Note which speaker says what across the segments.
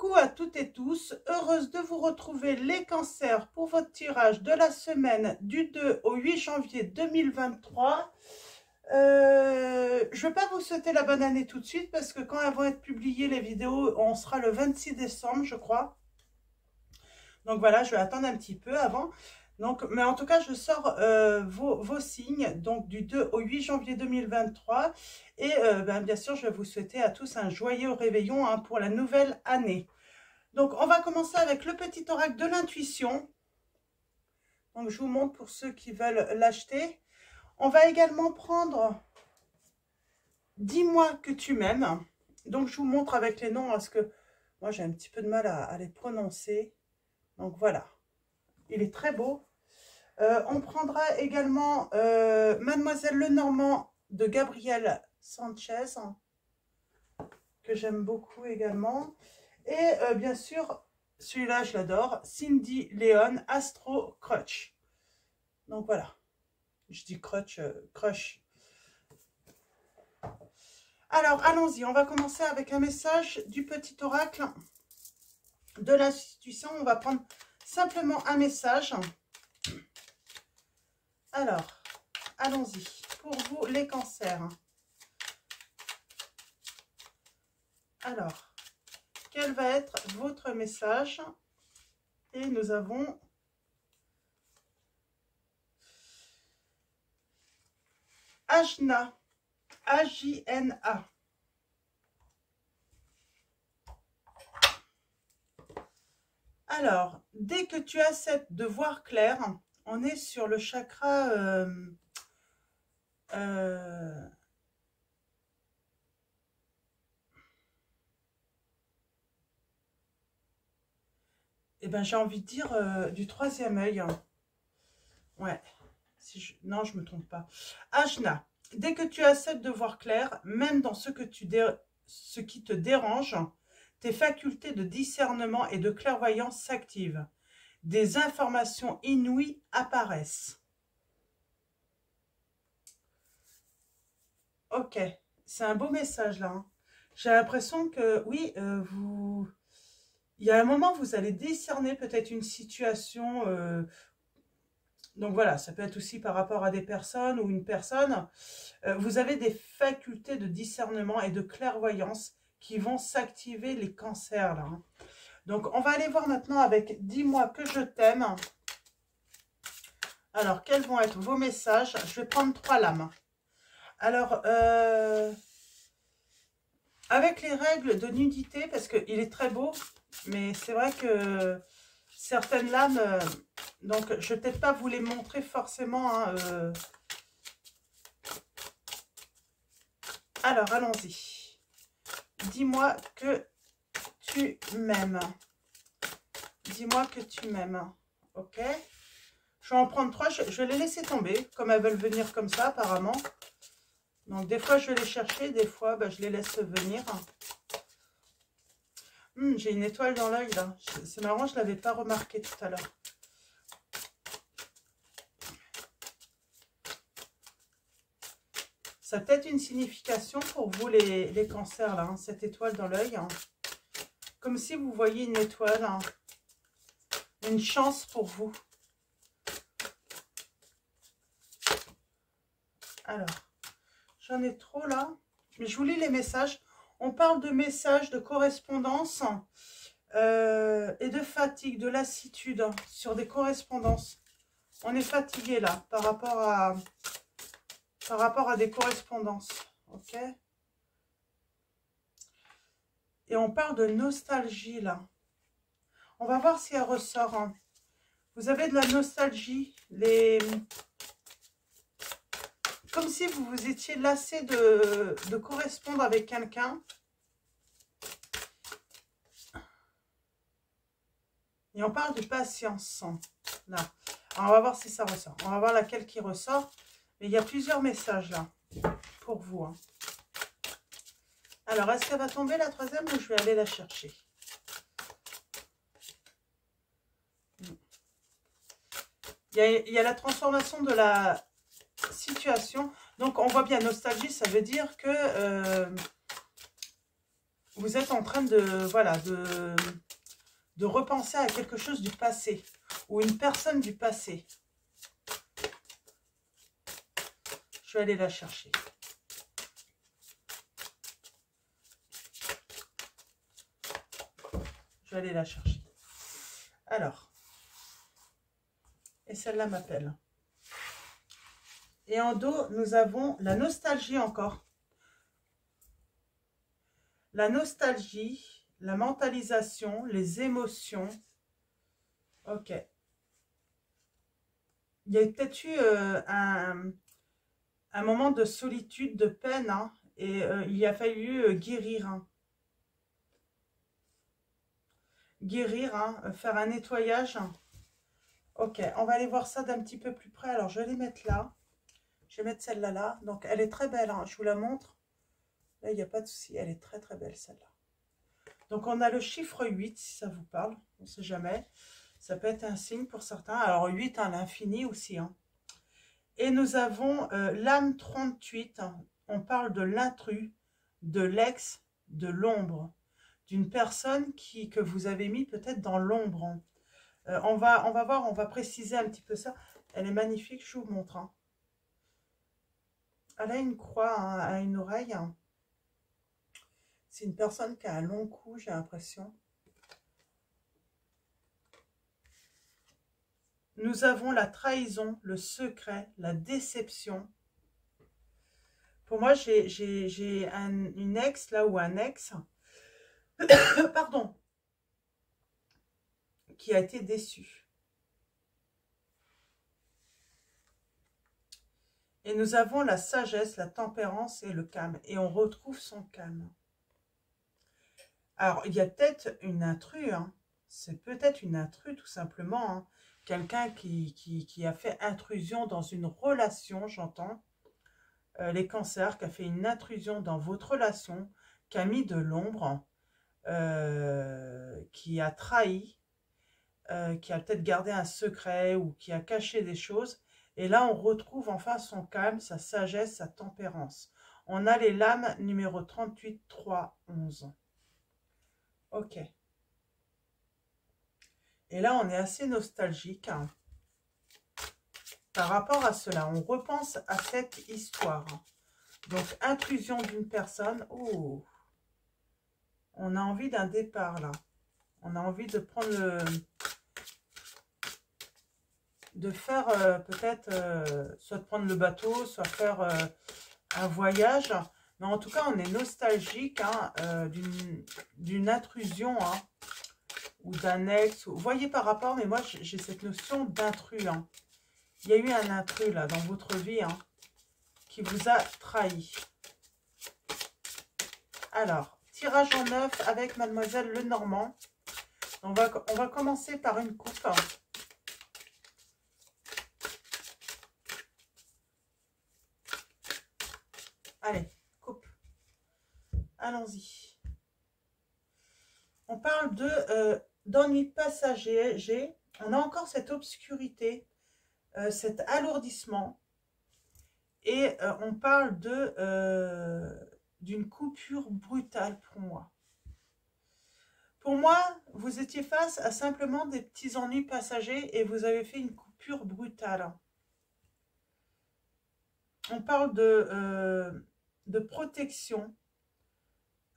Speaker 1: Coucou à toutes et tous, heureuse de vous retrouver les cancers pour votre tirage de la semaine du 2 au 8 janvier 2023. Je ne vais pas vous souhaiter la bonne année tout de suite parce que quand elles vont être publiées les vidéos, on sera le 26 décembre je crois. Donc voilà, je vais attendre un petit peu avant. Donc, mais en tout cas, je sors vos signes, donc du 2 au 8 janvier 2023. Et bien sûr, je vais vous souhaiter à tous un joyeux réveillon hein, pour la nouvelle année. Donc, on va commencer avec le petit oracle de l'intuition. Donc, je vous montre pour ceux qui veulent l'acheter. On va également prendre « Dis-moi que tu m'aimes ». Donc, je vous montre avec les noms parce que moi, j'ai un petit peu de mal à les prononcer. Donc, voilà. Il est très beau. On prendra également Mademoiselle Lenormand de Gabriel Sanchez, que j'aime beaucoup également. Et bien sûr, celui-là, je l'adore, Cindy Léon, Astro Crutch. Donc voilà, je dis crutch, crush. Alors, allons-y, on va commencer avec un message du petit oracle de l'institution. On va prendre simplement un message. Alors, allons-y. Pour vous, les cancers. Alors, quel va être votre message? Et nous avons Ajna, A-J-N-A. Alors, dès que tu acceptes de voir clair, on est sur le chakra eh ben, j'ai envie de dire du troisième œil. Ouais, non, je me trompe pas. Ajna, dès que tu acceptes de voir clair, même dans ce qui te dérange, tes facultés de discernement et de clairvoyance s'activent. Des informations inouïes apparaissent. Ok, c'est un beau message là. Hein. J'ai l'impression que, oui, il y a un moment, vous allez discerner peut-être une situation. Donc voilà, ça peut être aussi par rapport à des personnes ou une personne. Vous avez des facultés de discernement et de clairvoyance qui vont s'activer, les cancers là. Hein. Donc on va aller voir maintenant avec « Dis-moi que je t'aime ». Alors, quels vont être vos messages? Je vais prendre 3 lames. Alors, avec les règles de nudité, parce qu'il est très beau, mais c'est vrai que certaines lames, donc je ne vais peut-être pas vous les montrer forcément. Hein, Alors, allons-y. Dis-moi que tu m'aimes. Dis-moi que tu m'aimes. Ok. Je vais en prendre 3. Je vais les laisser tomber, comme elles veulent venir comme ça, apparemment. Donc, des fois, je vais les chercher. Des fois, je les laisse venir. J'ai une étoile dans l'œil, là. C'est marrant, je ne l'avais pas remarqué tout à l'heure. Ça a peut-être une signification pour vous, les cancers, là, hein, cette étoile dans l'œil. Hein. Comme si vous voyez une étoile. Hein. Une chance pour vous. Alors, j'en ai trop, là. Mais je vous lis les messages. On parle de messages, de correspondance et de fatigue, de lassitude hein, sur des correspondances. On est fatigué, là, par rapport à des correspondances. Ok. Et on parle de nostalgie, là. On va voir si elle ressort. Hein. Vous avez de la nostalgie. Comme si vous vous étiez lassé de correspondre avec quelqu'un. Et on parle de patience. Là. Alors, on va voir si ça ressort. On va voir laquelle qui ressort. Mais il y a plusieurs messages, là, pour vous. Hein. Alors, est-ce qu'elle va tomber la troisième ou je vais aller la chercher? Il y a la transformation de la situation. Donc, on voit bien nostalgie, ça veut dire que vous êtes en train de, voilà, de repenser à quelque chose du passé ou une personne du passé. Je vais aller la chercher. Je vais aller la chercher. Alors, et celle-là m'appelle. Et en dos, nous avons la nostalgie encore. La nostalgie, la mentalisation, les émotions. Ok. Il y a peut-être eu un moment de solitude, de peine, hein, et il a fallu guérir. Hein. Guérir, hein, faire un nettoyage. Ok, on va aller voir ça d'un petit peu plus près. Alors, je vais les mettre là. Je vais mettre celle-là là. Donc, elle est très belle, hein, je vous la montre. Là, il n'y a pas de souci. Elle est très, très belle, celle-là. Donc, on a le chiffre 8, si ça vous parle. On ne sait jamais. Ça peut être un signe pour certains. Alors, 8 à l'infini aussi. Hein. Et nous avons l'âme 38. On parle de l'intrus, de l'ex, de l'ombre. D'une personne que vous avez mis peut-être dans l'ombre. On va voir, on va préciser un petit peu ça. Elle est magnifique, je vous montre. Hein. Elle a une croix hein, à une oreille. Hein. C'est une personne qui a un long cou, j'ai l'impression. Nous avons la trahison, le secret, la déception. Pour moi, j'ai une ex, là, ou un ex, pardon, qui a été déçu. Et nous avons la sagesse, la tempérance et le calme. Et on retrouve son calme. Alors, il y a peut-être une intrus, hein. C'est peut-être une intrus, tout simplement. Hein. Quelqu'un qui a fait intrusion dans une relation, j'entends. Les cancers, qui a fait une intrusion dans votre relation, qui a mis de l'ombre, qui a trahi, qui a peut-être gardé un secret ou qui a caché des choses. Et là, on retrouve enfin son calme, sa sagesse, sa tempérance. On a les lames numéro 38, 3, 11. Ok. Et là, on est assez nostalgique hein, par rapport à cela. On repense à cette histoire. Donc, intrusion d'une personne. Oh, on a envie d'un départ, là. On a envie de prendre le... de faire peut-être, soit de prendre le bateau, soit faire un voyage. Mais en tout cas, on est nostalgique hein, d'une intrusion hein, ou d'un ex. Vous voyez par rapport, mais moi, j'ai cette notion d'intrus. Hein. Il y a eu un intrus là dans votre vie hein, qui vous a trahi. Alors, tirage en neuf avec Mademoiselle Lenormand. On va commencer par une coupe. Allez, coupe. Allons-y. On parle d'ennui passager. On a encore cette obscurité, cet alourdissement. Et on parle d'une coupure brutale pour moi. Pour moi, vous étiez face à simplement des petits ennuis passagers et vous avez fait une coupure brutale. On parle de protection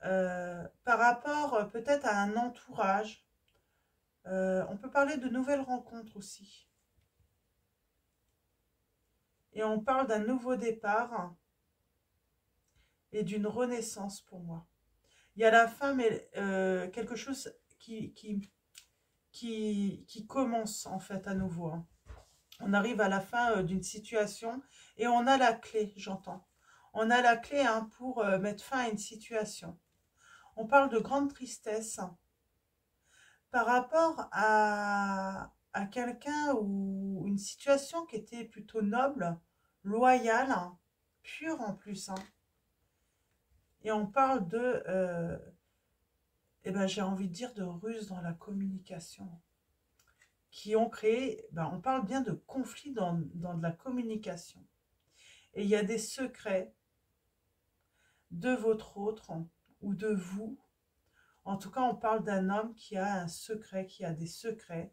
Speaker 1: par rapport peut-être à un entourage. On peut parler de nouvelles rencontres aussi. Et on parle d'un nouveau départ et d'une renaissance pour moi. Il y a la fin, mais quelque chose qui commence en fait à nouveau. Hein. On arrive à la fin d'une situation et on a la clé, j'entends. On a la clé hein, pour mettre fin à une situation. On parle de grande tristesse par rapport à quelqu'un ou une situation qui était plutôt noble, loyale, hein, pure en plus. Hein. Et on parle de, eh ben, j'ai envie de dire, de ruse dans la communication. Qui ont créé, ben, on parle bien de conflits dans de la communication. Et il y a des secrets de votre autre ou de vous En tout cas, on parle d'un homme qui a un secret, qui a des secrets.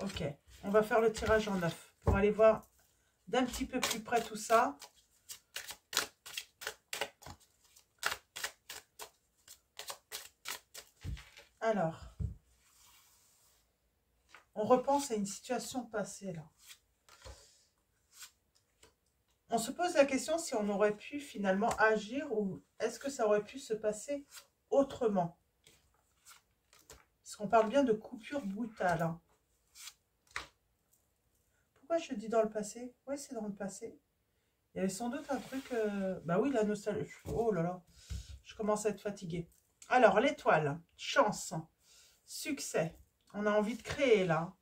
Speaker 1: Ok, on va faire le tirage en neuf pour aller voir d'un petit peu plus près tout ça. Alors, on repense à une situation passée là. On se pose la question si on aurait pu finalement agir ou est-ce que ça aurait pu se passer autrement. Parce qu'on parle bien de coupure brutale. Hein. Pourquoi je dis dans le passé? Oui, c'est dans le passé. Il y avait sans doute un truc... Bah oui, la nostalgie. Oh là là, je commence à être fatiguée. Alors, l'étoile, chance, succès. On a envie de créer là.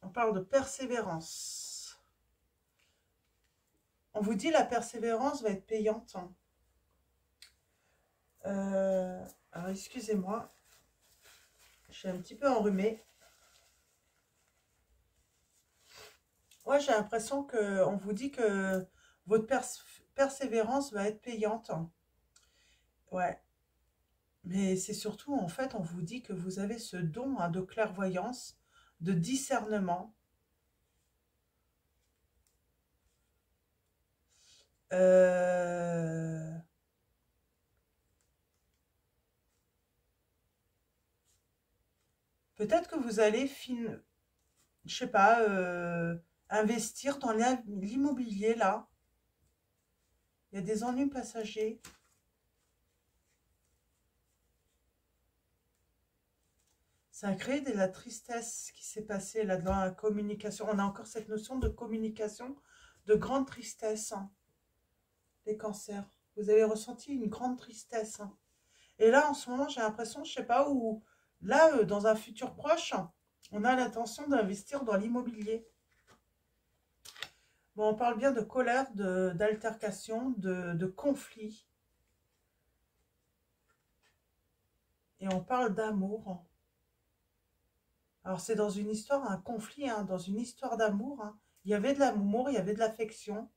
Speaker 1: On parle de persévérance. On vous dit la persévérance va être payante. Hein. Alors, excusez-moi. Je suis un petit peu enrhumée. Ouais, j'ai l'impression qu'on vous dit que votre persévérance va être payante. Ouais. Mais c'est surtout, en fait, on vous dit que vous avez ce don hein, de clairvoyance, de discernement. Peut-être que vous allez, je sais pas, investir dans l'immobilier, là. Il y a des ennuis passagers. Ça a créé de la tristesse qui s'est passée là dans la communication. On a encore cette notion de communication, de grande tristesse. Hein. Les cancers. Vous avez ressenti une grande tristesse. Hein. Et là, en ce moment, j'ai l'impression, je sais pas où, là, dans un futur proche, on a l'intention d'investir dans l'immobilier. Bon, on parle bien de colère, d'altercation, de conflit. Et on parle d'amour. Alors, c'est dans une histoire, un conflit, hein, dans une histoire d'amour. Hein. Il y avait de l'amour, il y avait de l'affection.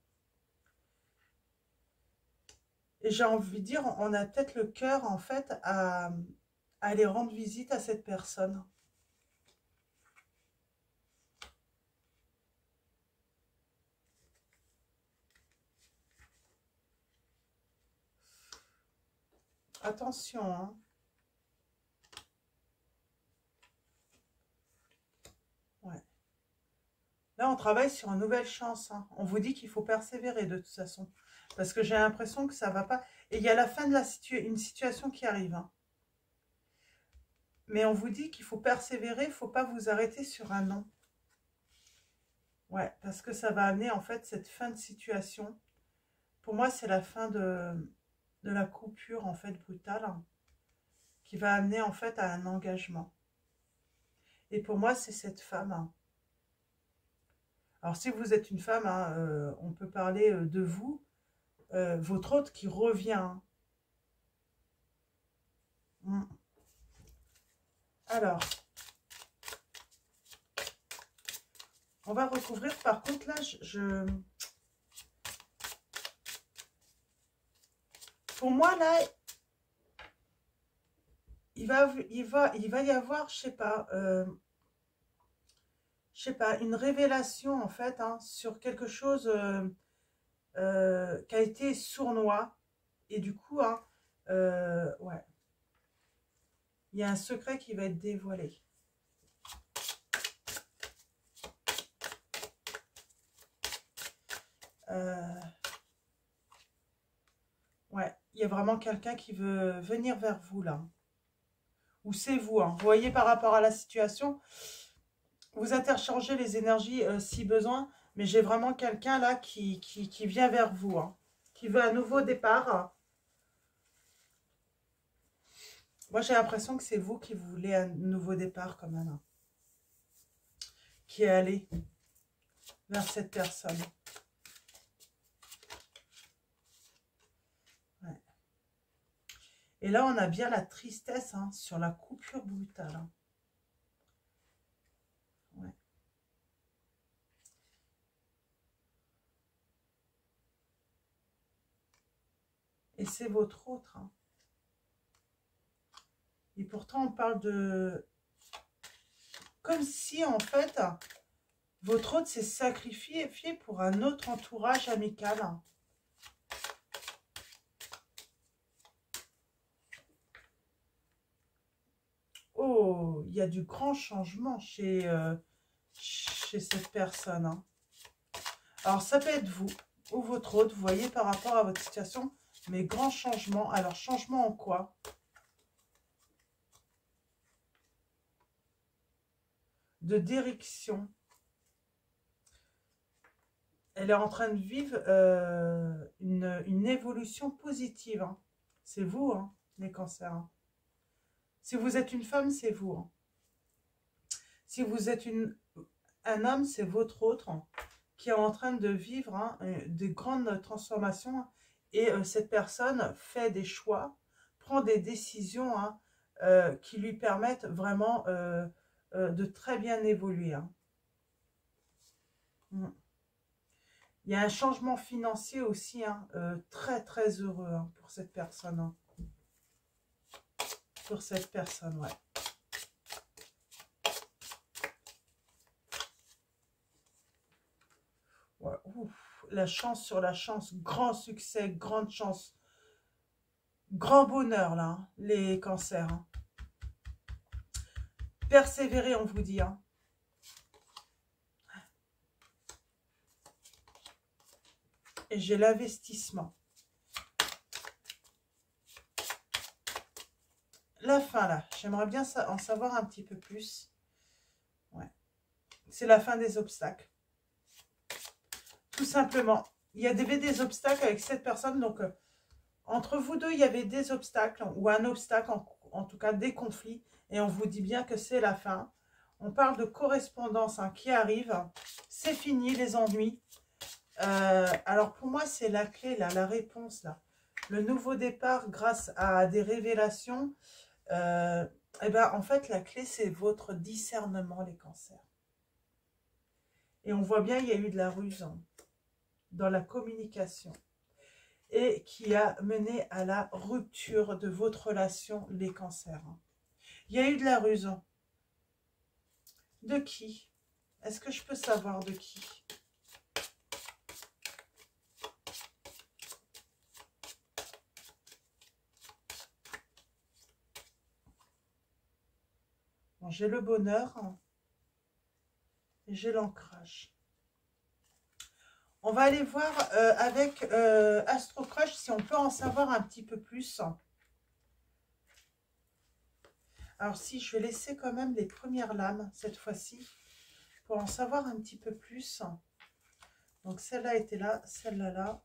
Speaker 1: Et j'ai envie de dire, on a peut-être le cœur, en fait, à aller rendre visite à cette personne. Attention, hein. Ouais. Là, on travaille sur une nouvelle chance. Hein. On vous dit qu'il faut persévérer de toute façon. Parce que j'ai l'impression que ça ne va pas. Et il y a la fin de une situation qui arrive. Hein. Mais on vous dit qu'il faut persévérer, il ne faut pas vous arrêter sur un non. Ouais, parce que ça va amener en fait cette fin de situation. Pour moi, c'est la fin de la coupure en fait brutale. Hein, qui va amener en fait à un engagement. Et pour moi, c'est cette femme. Hein. Alors, si vous êtes une femme, hein, on peut parler de vous, votre hôte qui revient. Hein. Alors, on va recouvrir. Par contre, là, pour moi, là, il va y avoir, je sais pas, une révélation, en fait, hein, sur quelque chose qui a été sournois. Et du coup, hein, ouais, il y a un secret qui va être dévoilé. Ouais, il y a vraiment quelqu'un qui veut venir vers vous, là. Ou c'est vous, hein. Vous voyez, par rapport à la situation, vous interchangez les énergies si besoin, mais j'ai vraiment quelqu'un, là, qui vient vers vous, hein, qui veut un nouveau départ. Moi, j'ai l'impression que c'est vous qui voulez un nouveau départ, quand même, hein, qui est allé vers cette personne. Ouais. Et là, on a bien la tristesse hein, sur la coupure brutale. Hein. Ouais. Et c'est votre autre. Hein. Et pourtant, on parle de... Comme si, en fait, votre autre s'est sacrifié pour un autre entourage amical. Oh, il y a du grand changement chez cette personne. Hein. Alors, ça peut être vous ou votre autre, vous voyez, par rapport à votre situation, mais grand changement. Alors, changement en quoi? De direction. Elle est en train de vivre une évolution positive. Hein. C'est vous, hein, les cancers. Hein. Si vous êtes une femme, c'est vous. Hein. Si vous êtes un homme, c'est votre autre hein, qui est en train de vivre hein, de grandes transformations. Hein, et cette personne fait des choix, prend des décisions hein, qui lui permettent vraiment de très bien évoluer. Hein. Mm. Il y a un changement financier aussi, hein, très très heureux hein, pour cette personne. Hein. Pour cette personne, ouais. Ouais, ouf, la chance sur la chance, grand succès, grande chance, grand bonheur là, hein, les cancers. Hein. Persévérez, on vous dit. Hein. Et j'ai l'investissement. La fin là, j'aimerais bien en savoir un petit peu plus. Ouais. C'est la fin des obstacles. Tout simplement. Il y avait des obstacles avec cette personne. Donc, entre vous deux, il y avait des obstacles. Ou un obstacle, en tout cas des conflits. Et on vous dit bien que c'est la fin. On parle de correspondance hein, qui arrive. C'est fini les ennuis. Alors pour moi, c'est la clé, là, la réponse. Là. Le nouveau départ grâce à des révélations. Et ben, en fait, la clé, c'est votre discernement, les cancers. Et on voit bien, il y a eu de la ruse hein, dans la communication. Et qui a mené à la rupture de votre relation, les cancers. Il y a eu de la ruse. De qui? Est-ce que je peux savoir de qui? Bon, j'ai le bonheur et j'ai l'ancrage. On va aller voir avec Astro Crush si on peut en savoir un petit peu plus. Alors si, je vais laisser quand même les premières lames cette fois-ci pour en savoir un petit peu plus. Donc celle-là était là, celle-là là.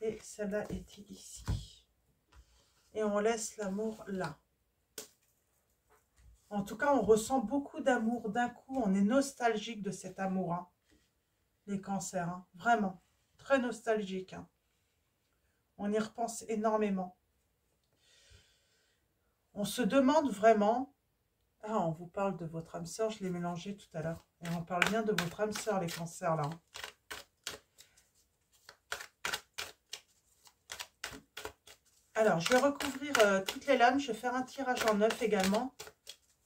Speaker 1: Et celle-là était ici. Et on laisse l'amour là. En tout cas, on ressent beaucoup d'amour d'un coup. On est nostalgique de cet amour. Hein. Les cancers, hein. Vraiment. Très nostalgique. Hein. On y repense énormément. On se demande vraiment... Ah, on vous parle de votre âme sœur. Je l'ai mélangé tout à l'heure. Et on parle bien de votre âme sœur, les cancers, là. Hein. Alors, je vais recouvrir toutes les lames. Je vais faire un tirage en 9 également.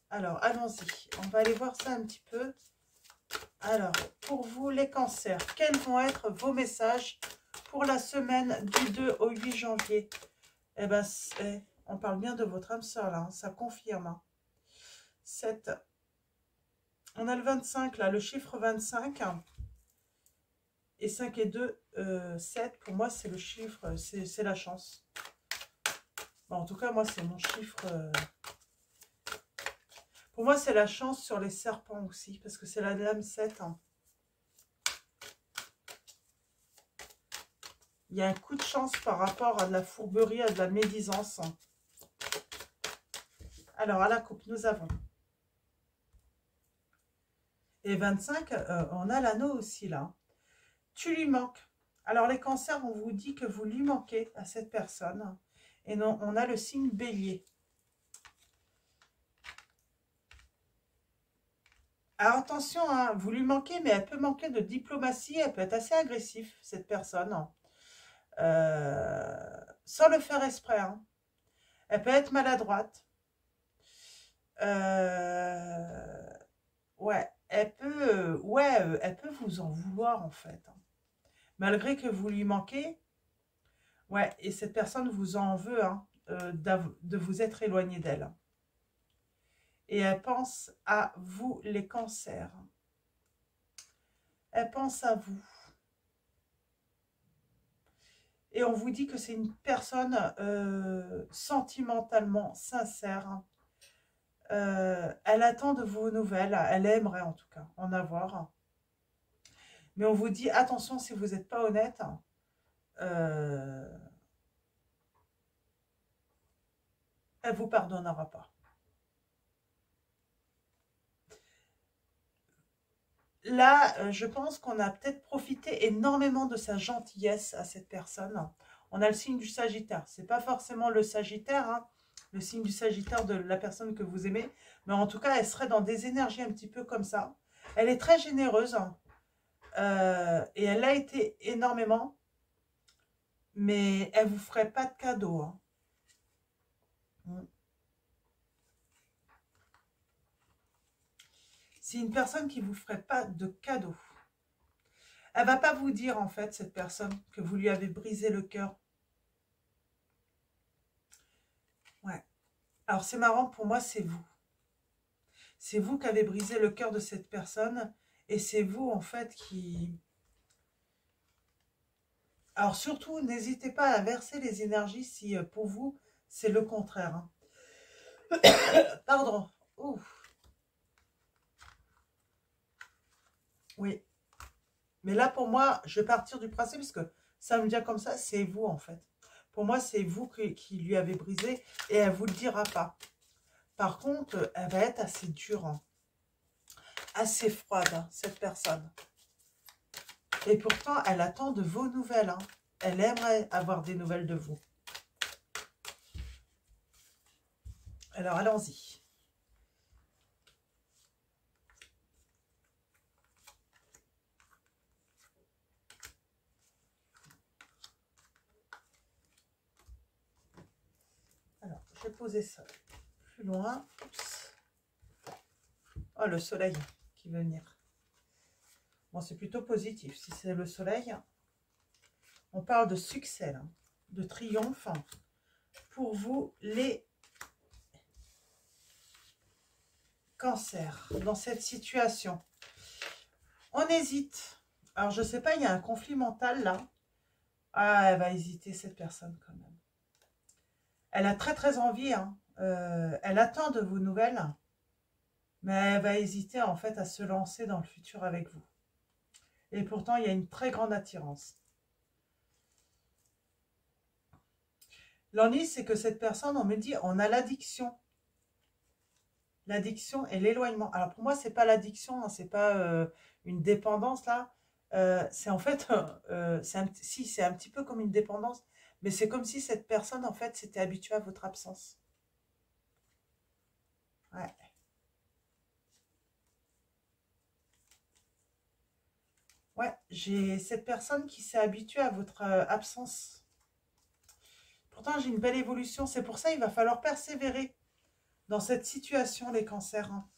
Speaker 1: Alors, allons-y. On va aller voir ça un petit peu. Alors, pour vous, les cancers, quels vont être vos messages pour la semaine du 2 au 8 janvier? Eh bien, on parle bien de votre âme sœur, là. Hein, ça confirme. Hein. 7. On a le 25, là, le chiffre 25. Et 5 et 2, 7. Pour moi, c'est le chiffre, c'est la chance. Bon, en tout cas, moi, c'est mon chiffre... Pour moi, c'est la chance sur les serpents aussi, parce que c'est la lame 7. Hein. Il y a un coup de chance par rapport à de la fourberie, à de la médisance. Hein. Alors, à la coupe, nous avons... Et 25, on a l'anneau aussi, là. Tu lui manques. Alors, les cancers, on vous dit que vous lui manquez à cette personne. Et non, on a le signe bélier. Alors attention, hein, vous lui manquez, mais elle peut manquer de diplomatie, elle peut être assez agressive, cette personne. sans le faire exprès, hein. Elle peut être maladroite. Ouais, elle peut vous en vouloir en fait, hein. Malgré que vous lui manquez, ouais, et cette personne vous en veut, hein, de vous être éloigné d'elle. Et elle pense à vous, les cancers. Elle pense à vous. Et on vous dit que c'est une personne sentimentalement sincère. Elle attend de vos nouvelles. Elle aimerait en tout cas en avoir. Mais on vous dit, attention, si vous n'êtes pas honnête, elle ne vous pardonnera pas. Là, je pense qu'on a peut-être profité énormément de sa gentillesse à cette personne. On a le signe du Sagittaire. Ce n'est pas forcément le Sagittaire, hein, le signe du Sagittaire de la personne que vous aimez. Mais en tout cas, elle serait dans des énergies un petit peu comme ça. Elle est très généreuse. Hein, et elle l'a été énormément. Mais elle ne vous ferait pas de cadeau. Hein. C'est une personne qui ne vous ferait pas de cadeau. Elle ne va pas vous dire, en fait, cette personne, que vous lui avez brisé le cœur. Ouais. Alors, c'est marrant, pour moi, c'est vous. C'est vous qui avez brisé le cœur de cette personne. Et c'est vous, en fait, qui... Alors, surtout, n'hésitez pas à inverser les énergies si, pour vous, c'est le contraire. Hein. Pardon. Ouf. Oui. Mais là, pour moi, je vais partir du principe, parce que ça me vient comme ça, c'est vous, en fait. Pour moi, c'est vous qui lui avez brisé et elle ne vous le dira pas. Par contre, elle va être assez dure, hein, assez froide, hein, cette personne. Et pourtant, elle attend de vos nouvelles. Hein. Elle aimerait avoir des nouvelles de vous. Alors, allons-y. Alors, je vais poser ça plus loin. Oups. Oh, le soleil qui veut venir. Bon, c'est plutôt positif. Si c'est le soleil, on parle de succès, là, de triomphe pour vous, les cancers, dans cette situation. On hésite. Alors, je sais pas, il y a un conflit mental, là. Ah, elle va hésiter, cette personne, quand même. Elle a très, très envie, hein. Elle attend de vos nouvelles. Mais elle va hésiter, en fait, à se lancer dans le futur avec vous. Et pourtant, il y a une très grande attirance. L'ennui, c'est que cette personne, on me dit, on a l'addiction. L'addiction et l'éloignement. Alors, pour moi, c'est pas l'addiction, hein, c'est pas une dépendance, là. C'est en fait, si, c'est un petit peu comme une dépendance, mais c'est comme si cette personne, en fait, s'était habituée à votre absence. Ouais. Ouais, j'ai cette personne qui s'est habituée à votre absence. Pourtant, j'ai une belle évolution. C'est pour ça qu'il va falloir persévérer dans cette situation, les cancers. Hein.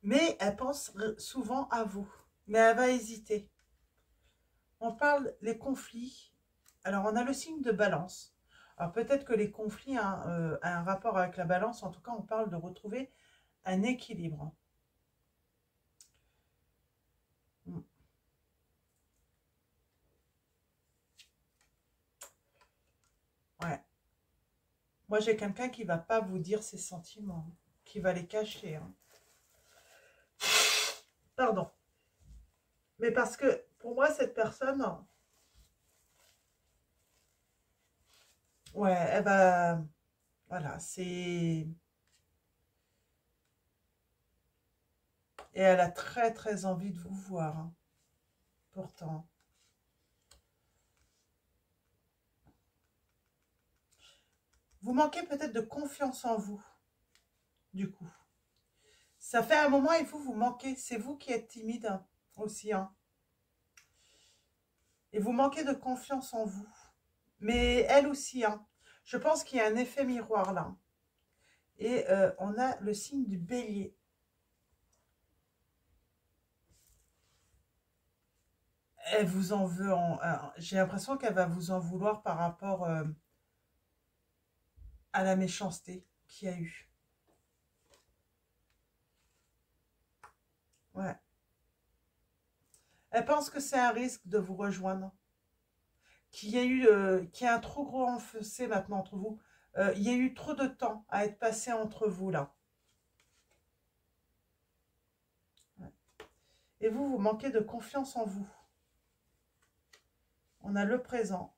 Speaker 1: Mais elle pense souvent à vous. Mais elle va hésiter. On parle des conflits. Alors, on a le signe de balance. Alors, peut-être que les conflits hein, ont un rapport avec la balance. En tout cas, on parle de retrouver un équilibre. Ouais. Moi, j'ai quelqu'un qui ne va pas vous dire ses sentiments, qui va les cacher. Hein. Pardon. Mais parce que, pour moi, cette personne, ouais, elle va... Voilà, c'est... Et elle a très, très envie de vous voir. Hein, pourtant. Vous manquez peut-être de confiance en vous, du coup. Ça fait un moment et vous manquez. C'est vous qui êtes timide hein, aussi. Hein. Et vous manquez de confiance en vous. Mais elle aussi. Hein. Je pense qu'il y a un effet miroir là. Et on a le signe du bélier. Elle vous en veut. J'ai l'impression qu'elle va vous en vouloir par rapport à la méchanceté qu'il y a eu. Ouais. Elle pense que c'est un risque de vous rejoindre. Qu'il y a un trop gros fossé maintenant entre vous. Il y a eu trop de temps à être passé entre vous là. Ouais. Et vous, vous manquez de confiance en vous. On a le présent.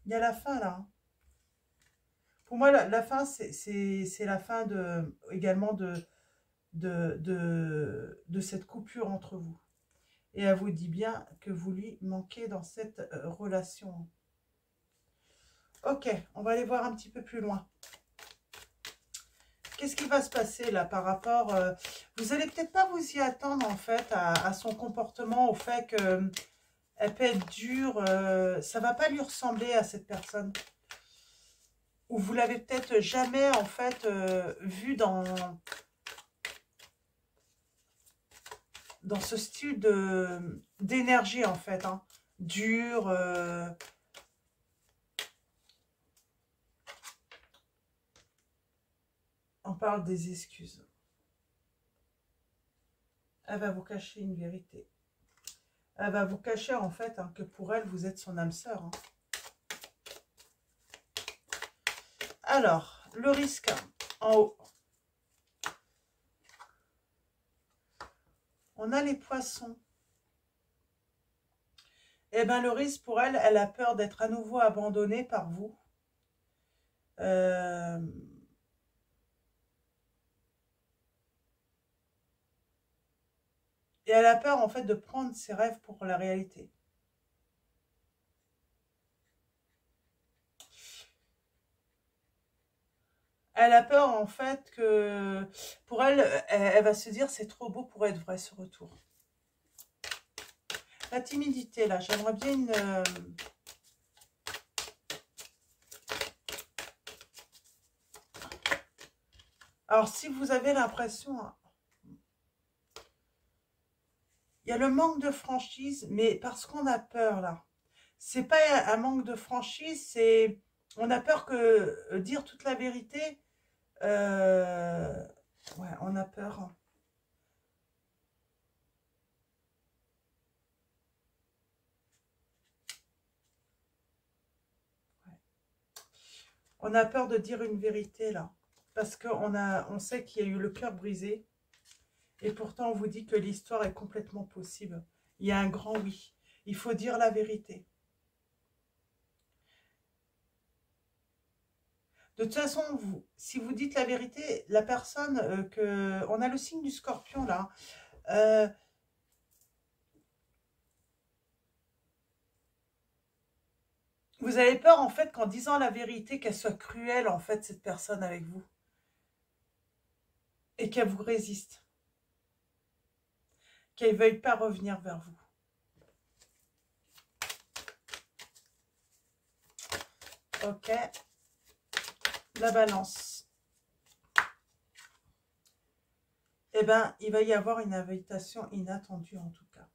Speaker 1: Il y a la fin là. Hein. Pour moi, la fin, c'est la fin également de cette coupure entre vous. Et elle vous dit bien que vous lui manquez dans cette relation. Ok, on va aller voir un petit peu plus loin. Qu'est-ce qui va se passer là par rapport... vous n'allez peut-être pas vous y attendre en fait à son comportement, au fait qu'elle peut être dure. Ça ne va pas lui ressembler à cette personne. Ou vous l'avez peut-être jamais en fait vu dans ce style d'énergie en fait. Hein. Dur. On parle des excuses. Elle va vous cacher une vérité. Elle va vous cacher en fait hein, que pour elle, vous êtes son âme sœur. Hein. Alors, le risque en haut. On a les poissons. Eh bien, le risque pour elle, elle a peur d'être à nouveau abandonnée par vous. Et elle a peur, en fait, de prendre ses rêves pour la réalité. Elle a peur, en fait, que... Pour elle, elle va se dire, c'est trop beau pour être vrai, ce retour. La timidité, là, j'aimerais bien une... Alors, si vous avez l'impression... Il y a le manque de franchise, mais parce qu'on a peur, là. C'est pas un manque de franchise, c'est... On a peur que dire toute la vérité... Ouais, on a peur. Ouais. On a peur de dire une vérité, là. Parce on sait qu'il y a eu le cœur brisé. Et pourtant, on vous dit que l'histoire est complètement possible. Il y a un grand oui. Il faut dire la vérité. De toute façon, si vous dites la vérité, la personne on a le signe du scorpion là. Vous avez peur en fait qu'en disant la vérité, qu'elle soit cruelle en fait cette personne avec vous. Et qu'elle vous résiste. Qu'elle ne veuille pas revenir vers vous. Ok. La balance. Eh bien, il va y avoir une invitation inattendue en tout cas.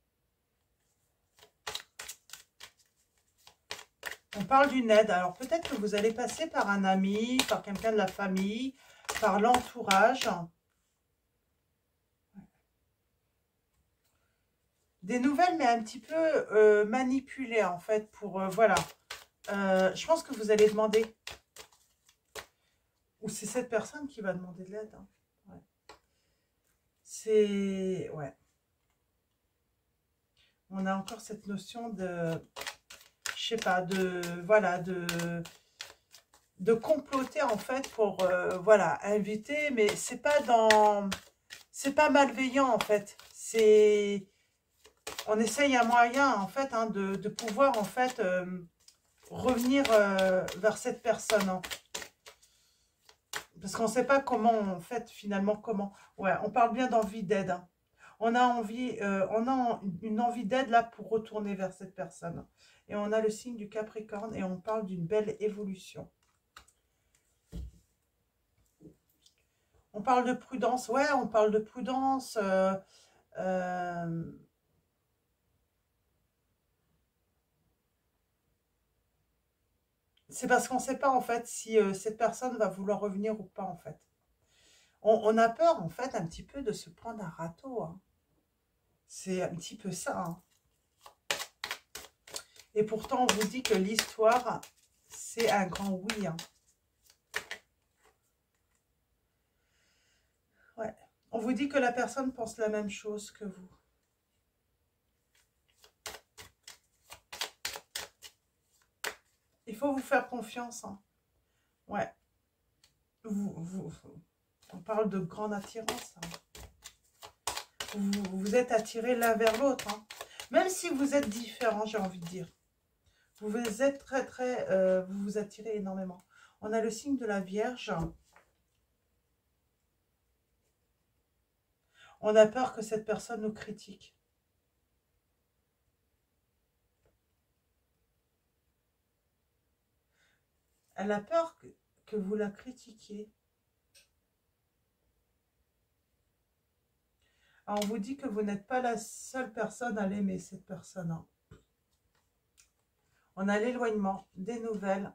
Speaker 1: On parle d'une aide. Alors, peut-être que vous allez passer par un ami, par quelqu'un de la famille, par l'entourage. Des nouvelles, mais un petit peu manipulées, en fait, pour... voilà. Je pense que vous allez demander... Ou c'est cette personne qui va demander de l'aide. Hein. Ouais. C'est... Ouais. On a encore cette notion de... Je sais pas, voilà, de comploter en fait pour, voilà, inviter, mais c'est pas malveillant en fait, on essaye un moyen en fait, hein, de pouvoir en fait revenir vers cette personne. Hein. Parce qu'on ne sait pas comment, en fait, finalement, comment. Ouais, on parle bien d'envie d'aide, hein. On a envie, une envie d'aide là pour retourner vers cette personne. Et on a le signe du Capricorne et on parle d'une belle évolution. On parle de prudence, ouais, on parle de prudence. C'est parce qu'on ne sait pas en fait si cette personne va vouloir revenir ou pas en fait. On a peur en fait un petit peu de se prendre un râteau, hein. C'est un petit peu ça, hein. Et pourtant, on vous dit que l'histoire, c'est un grand oui, hein. Ouais. On vous dit que la personne pense la même chose que vous. Il faut vous faire confiance, hein. Ouais. On parle de grande attirance, hein. Vous êtes attirés l'un vers l'autre, hein. Même si vous êtes différents, j'ai envie de dire. Vous êtes vous vous attirez énormément. On a le signe de la Vierge. On a peur que cette personne nous critique. Elle a peur que vous la critiquiez. Alors, on vous dit que vous n'êtes pas la seule personne à l'aimer, cette personne, hein. On a l'éloignement, des nouvelles.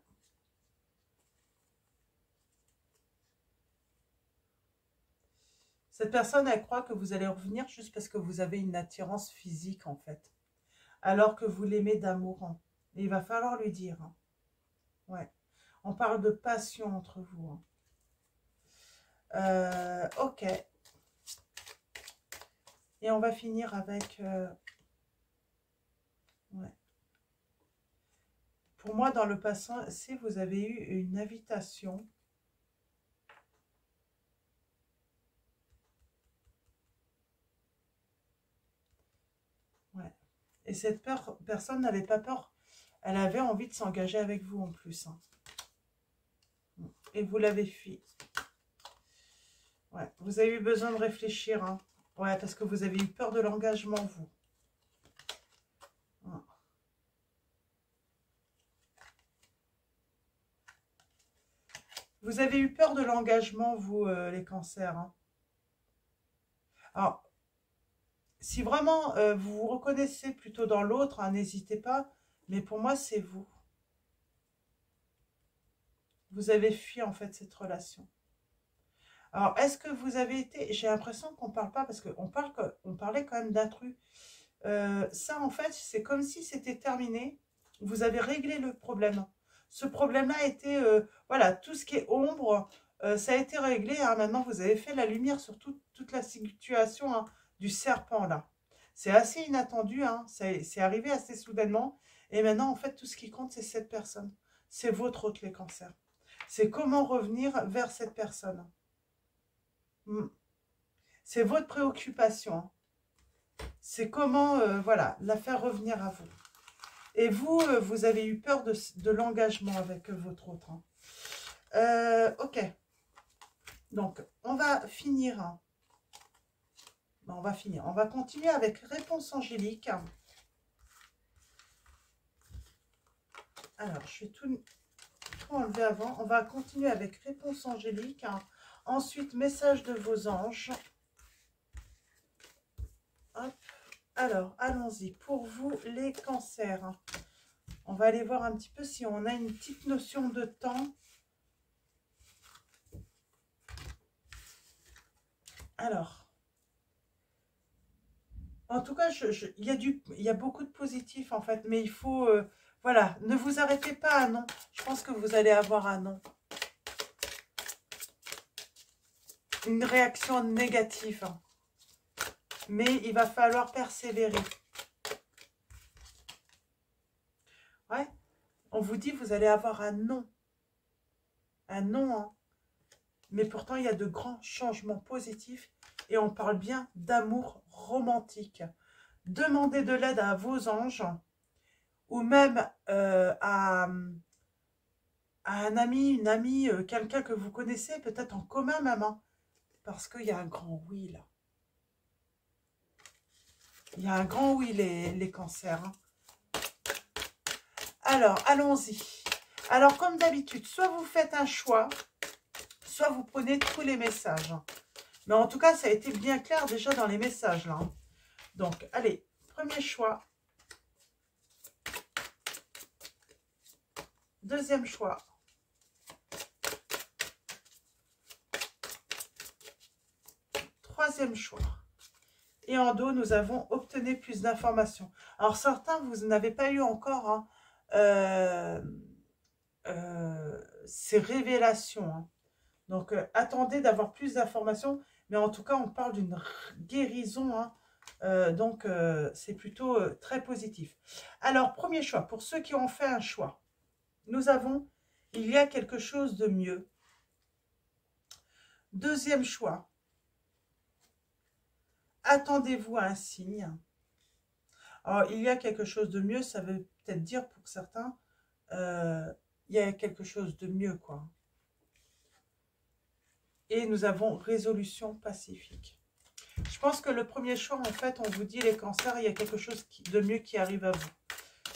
Speaker 1: Cette personne, elle croit que vous allez revenir juste parce que vous avez une attirance physique, en fait. Alors que vous l'aimez d'amour, hein. Et il va falloir lui dire, hein. Ouais. On parle de passion entre vous, hein. Ok. Et on va finir avec... ouais. Pour moi, dans le passé, vous avez eu une invitation. Ouais. Et cette personne n'avait pas peur. Elle avait envie de s'engager avec vous en plus, hein. Et vous l'avez fui. Ouais. Vous avez eu besoin de réfléchir, hein. Ouais, parce que vous avez eu peur de l'engagement, vous. Ouais. Vous avez eu peur de l'engagement, vous, les cancers, hein. Alors, si vraiment vous vous reconnaissez plutôt dans l'autre, hein, n'hésitez pas. Mais pour moi, c'est vous. Vous avez fui, en fait, cette relation. Alors, est-ce que vous avez été... J'ai l'impression qu'on ne parle pas, parce qu'on parlait quand même d'intrus. Ça, en fait, c'est comme si c'était terminé. Vous avez réglé le problème. Ce problème-là a été... voilà, tout ce qui est ombre, ça a été réglé, hein. Maintenant, vous avez fait la lumière sur toute la situation, hein, du serpent, là. C'est assez inattendu, hein. C'est arrivé assez soudainement. Et maintenant, en fait, tout ce qui compte, c'est cette personne. C'est votre autre, les cancers. C'est comment revenir vers cette personne. C'est votre préoccupation, hein. C'est comment, voilà, la faire revenir à vous. Et vous, vous avez eu peur de l'engagement avec votre autre, hein. Ok. Donc, on va finir. Non, on va finir. On va continuer avec réponse angélique. Alors, je vais tout enlever avant. On va continuer avec réponse angélique. Ensuite, message de vos anges. Hop. Alors, allons-y. Pour vous, les cancers. On va aller voir un petit peu si on a une petite notion de temps. Alors, en tout cas, il y a beaucoup de positifs en fait, mais il faut, voilà, ne vous arrêtez pas à non. Je pense que vous allez avoir un non. Une réaction négative, hein. Mais il va falloir persévérer. Ouais, on vous dit vous allez avoir un non. Un non, hein. Mais pourtant, il y a de grands changements positifs et on parle bien d'amour romantique. Demandez de l'aide à vos anges ou même à... à un ami, une amie, quelqu'un que vous connaissez, peut-être en commun même, hein, parce qu'il y a un grand oui là. Il y a un grand oui les cancers. Hein. Alors, allons-y. Alors, comme d'habitude, soit vous faites un choix, soit vous prenez tous les messages. Mais en tout cas, ça a été bien clair déjà dans les messages là. Hein. Donc, allez, premier choix. Deuxième choix. Troisième choix. Et en dos, nous avons obtenu plus d'informations. Alors, certains, vous n'avez pas eu encore hein, ces révélations. Hein. Donc, attendez d'avoir plus d'informations. Mais en tout cas, on parle d'une guérison. Hein. Donc, c'est plutôt très positif. Alors, premier choix. Pour ceux qui ont fait un choix, nous avons, il y a quelque chose de mieux. Deuxième choix. Attendez-vous à un signe. Alors, il y a quelque chose de mieux, ça veut peut-être dire pour certains, il y a quelque chose de mieux, quoi. Et nous avons résolution pacifique. Je pense que le premier choix, en fait, on vous dit les cancers, il y a quelque chose de mieux qui arrive à vous.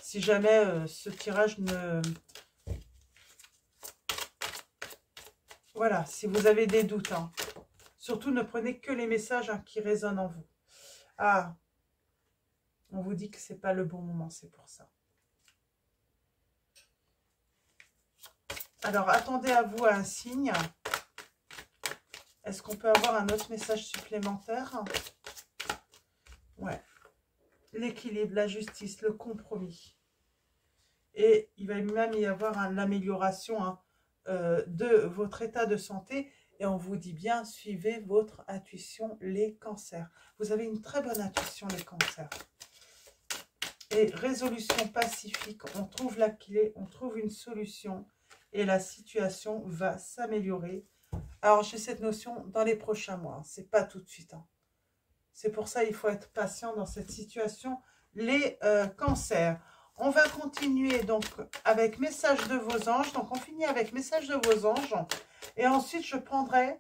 Speaker 1: Si jamais ce tirage ne... Voilà, si vous avez des doutes, hein. Surtout ne prenez que les messages hein, qui résonnent en vous. Ah, on vous dit que c'est pas le bon moment, c'est pour ça. Alors, attendez à vous un signe. Est-ce qu'on peut avoir un autre message supplémentaire? Ouais. L'équilibre, la justice, le compromis. Et il va même y avoir hein, l'amélioration hein, de votre état de santé. Et on vous dit bien, suivez votre intuition, les cancers. Vous avez une très bonne intuition, les cancers. Et résolution pacifique, on trouve la clé, on trouve une solution. Et la situation va s'améliorer. Alors, j'ai cette notion dans les prochains mois. C'est pas tout de suite. Hein. C'est pour ça qu'il faut être patient dans cette situation. Les cancers. On va continuer donc avec message de vos anges. Donc, on finit avec message de vos anges. Et ensuite, je prendrai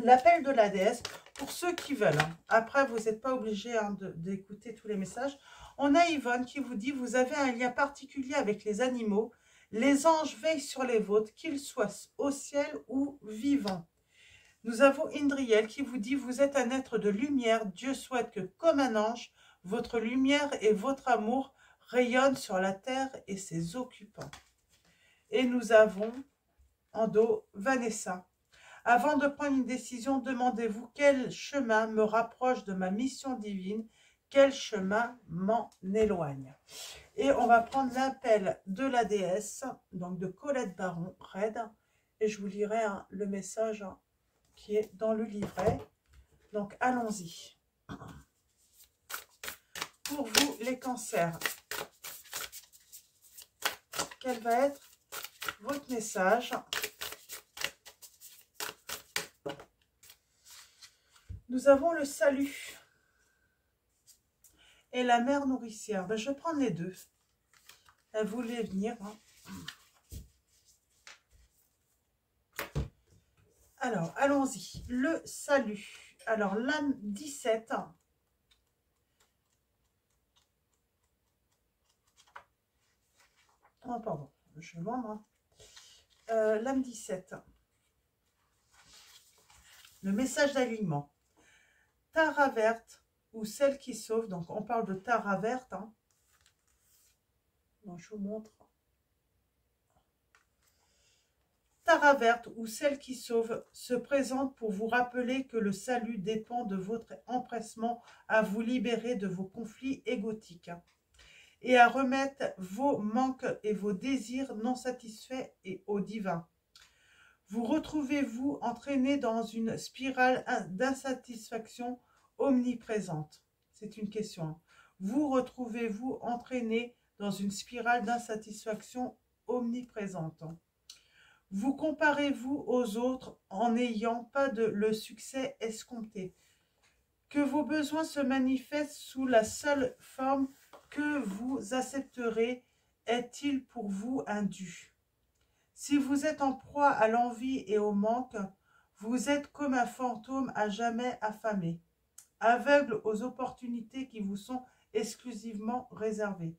Speaker 1: l'appel de la déesse pour ceux qui veulent. Hein. Après, vous n'êtes pas obligé hein, d'écouter tous les messages. On a Yvonne qui vous dit, vous avez un lien particulier avec les animaux. Les anges veillent sur les vôtres, qu'ils soient au ciel ou vivants. Nous avons Indriel qui vous dit, vous êtes un être de lumière. Dieu souhaite que, comme un ange, votre lumière et votre amour rayonnent sur la terre et ses occupants. Et nous avons en dos Vanessa. Avant de prendre une décision, demandez-vous quel chemin me rapproche de ma mission divine, quel chemin m'en éloigne. Et on va prendre l'appel de la déesse, donc de Colette Baron, Red, et je vous lirai hein, le message hein, qui est dans le livret. Donc, allons-y. Pour vous, les cancers, quel va être votre message? Nous avons le salut et la mère nourricière. Ben, je vais prendre les deux. Elle voulait venir. Hein. Alors, allons-y. Le salut. Alors, l'âme 17. Oh, pardon. Je vais voir, moi. L'âme 17. Le message d'alignement. Tara verte ou celle qui sauve. Donc, on parle de Tara verte. Hein. Bon, je vous montre. Tara verte ou celle qui sauve se présente pour vous rappeler que le salut dépend de votre empressement à vous libérer de vos conflits égotiques et à remettre vos manques et vos désirs non satisfaits et au divin. Vous retrouvez-vous entraîné dans une spirale d'insatisfaction omniprésente? C'est une question. Vous retrouvez-vous entraîné dans une spirale d'insatisfaction omniprésente? Vous comparez-vous aux autres en n'ayant pas le succès escompté? Que vos besoins se manifestent sous la seule forme que vous accepterez est-il pour vous un dû? Si vous êtes en proie à l'envie et au manque, vous êtes comme un fantôme à jamais affamé, aveugle aux opportunités qui vous sont exclusivement réservées.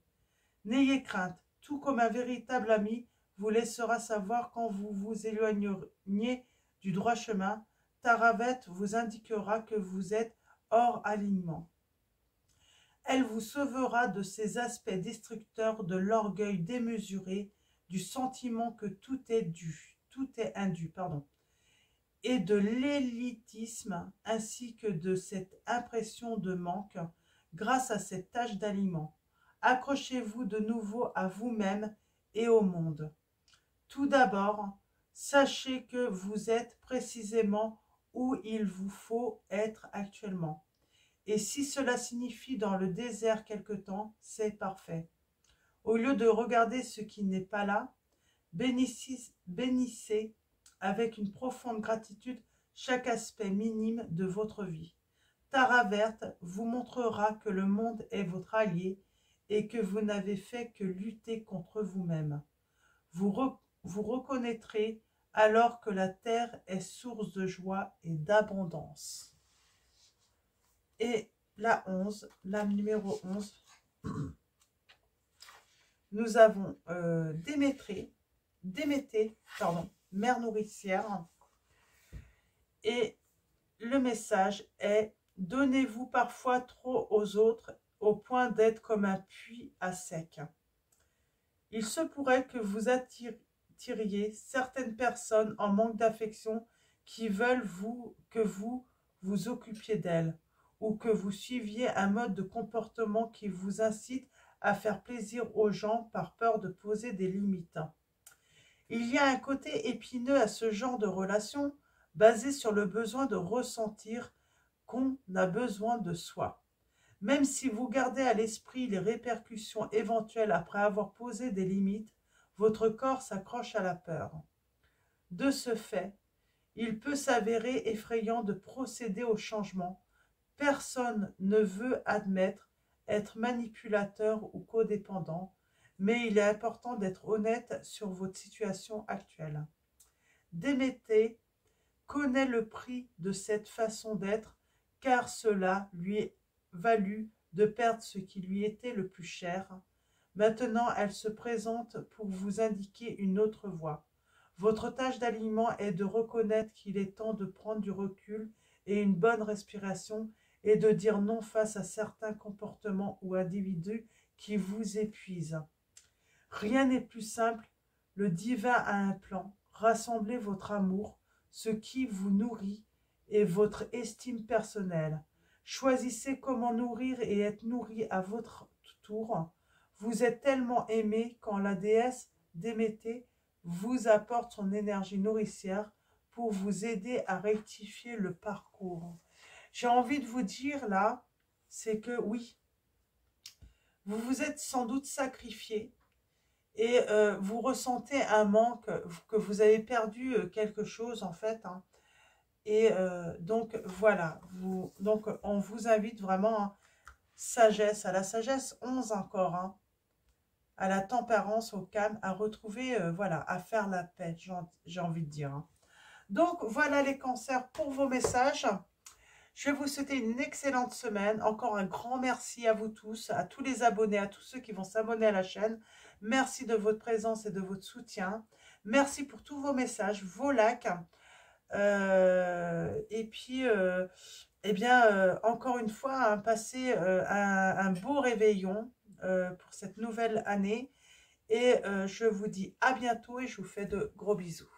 Speaker 1: N'ayez crainte, tout comme un véritable ami vous laissera savoir quand vous vous éloignerez du droit chemin. Taravet vous indiquera que vous êtes hors alignement. Elle vous sauvera de ces aspects destructeurs de l'orgueil démesuré, du sentiment que tout est indu, et de l'élitisme, ainsi que de cette impression de manque, grâce à cette tâche d'aliment. Accrochez-vous de nouveau à vous-même et au monde. Tout d'abord, sachez que vous êtes précisément où il vous faut être actuellement. Et si cela signifie dans le désert quelque temps, c'est parfait. Au lieu de regarder ce qui n'est pas là, bénissez avec une profonde gratitude chaque aspect minime de votre vie. Tara Verte vous montrera que le monde est votre allié et que vous n'avez fait que lutter contre vous-même. Vous reconnaîtrez alors que la terre est source de joie et d'abondance. Et la numéro 11, nous avons Déméter, mère nourricière. Et le message est: donnez-vous parfois trop aux autres au point d'être comme un puits à sec. Il se pourrait que vous attiriez certaines personnes en manque d'affection qui veulent que vous vous occupiez d'elles, ou que vous suiviez un mode de comportement qui vous incite à faire plaisir aux gens par peur de poser des limites. Il y a un côté épineux à ce genre de relation, basé sur le besoin de ressentir qu'on a besoin de soi. Même si vous gardez à l'esprit les répercussions éventuelles après avoir posé des limites, votre corps s'accroche à la peur. De ce fait, il peut s'avérer effrayant de procéder au changement. Personne ne veut admettre être manipulateur ou codépendant, mais il est important d'être honnête sur votre situation actuelle. Déméter connaît le prix de cette façon d'être, car cela lui est valu de perdre ce qui lui était le plus cher. Maintenant, elle se présente pour vous indiquer une autre voie. Votre tâche d'alignement est de reconnaître qu'il est temps de prendre du recul et une bonne respiration et de dire non face à certains comportements ou individus qui vous épuisent. Rien n'est plus simple, le divin a un plan. Rassemblez votre amour, ce qui vous nourrit, et votre estime personnelle. Choisissez comment nourrir et être nourri à votre tour. Vous êtes tellement aimé quand la déesse Déméter vous apporte son énergie nourricière pour vous aider à rectifier le parcours. J'ai envie de vous dire là, c'est que oui, vous vous êtes sans doute sacrifié et vous ressentez un manque, que vous avez perdu quelque chose en fait. Hein. Et donc voilà, donc on vous invite vraiment à la sagesse 11 encore, hein, à la tempérance, au calme, à retrouver, voilà, à faire la paix, j'ai envie de dire. Hein. Donc voilà les cancers pour vos messages. Je vais vous souhaiter une excellente semaine. Encore un grand merci à vous tous, à tous les abonnés, à tous ceux qui vont s'abonner à la chaîne. Merci de votre présence et de votre soutien. Merci pour tous vos messages, vos likes. Et puis, eh bien, encore une fois, hein, passez un beau réveillon pour cette nouvelle année. Et je vous dis à bientôt et je vous fais de gros bisous.